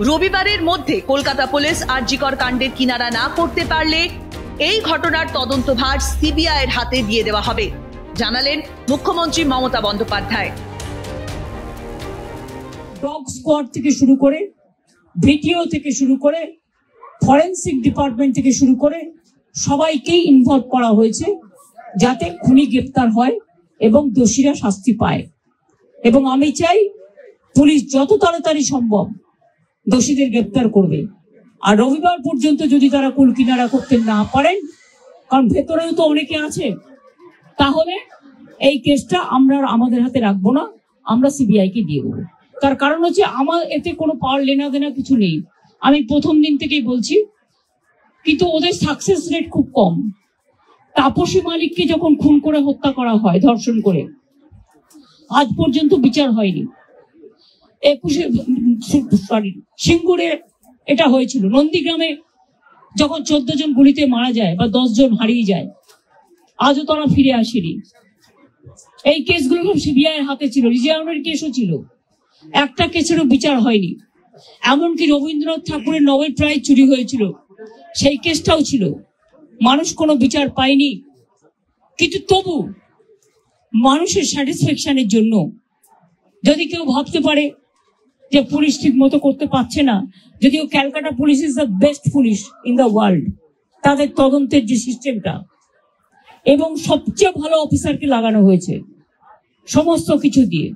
রবিবারের মধ্যে কলকাতা পুলিশ আরজিকর কাণ্ডের কিনারা না করতে পারলে এই ঘটনার তদন্তভার সিবিআইয়ের হাতে দিয়ে দেওয়া হবে, জানালেন মুখ্যমন্ত্রী মমতা বন্দ্যোপাধ্যায়। ডগ স্কোয়াড থেকে শুরু করে, ভিডিও থেকে শুরু করে, ফরেন্সিক ডিপার্টমেন্ট থেকে শুরু করে সবাইকেই ইনভলভ করা হয়েছে যাতে খুনি গ্রেপ্তার হয় এবং দোষীরা শাস্তি পায়। এবং আমি চাই পুলিশ যত তাড়াতাড়ি সম্ভব দোষীদের গ্রেপ্তার করবে। আর রবিবার পর্যন্ত যদি তারা কুল কিনারা করতে না পারেন, কারণ ভেতরেও তো অনেকে আছে, তাহলে এই কেসটা আমরা আমাদের হাতে রাখবো না, আমরা সিবিআই কে দিয়ে দেবো। তার কারণ হচ্ছে আমার এতে কোনো পাওয়ার লেনা দেনা কিছু নেই, আমি প্রথম দিন থেকেই বলছি। কিন্তু ওদের সাকসেস রেট খুব কম। তাপসী মালিককে যখন খুন করে হত্যা করা হয়, ধর্ষণ করে, আজ পর্যন্ত বিচার হয়নি। সিঙ্গুরে এটা হয়েছিল, নন্দীগ্রামে যখন 14 জন গুলিতে মারা যায় বা 10 জন হারিয়ে যায়, আজও তারা ফিরে আসেনি। এই কেসগুলো সব সিবিআই এর হাতে ছিল, রিজার্ভের কেসও ছিল, একটা কেসেরও বিচার হয়নি। এমনকি রবীন্দ্রনাথ ঠাকুরের নোবেল প্রাইজ চুরি হয়েছিল, সেই কেসটাও ছিল, মানুষ কোনো বিচার পায়নি। কিন্তু তবু মানুষের স্যাটিসফ্যাকশনের জন্য যদি কেউ ভাবতে পারে যে পুলিশ ঠিক মতো করতে পারছে না, যদিও Calcutta police is the best police in the world, তাদের তদন্তের যে সিস্টেমটা এবং সবচেয়ে ভালো অফিসারকে লাগানো হয়েছে সমস্ত কিছু দিয়ে,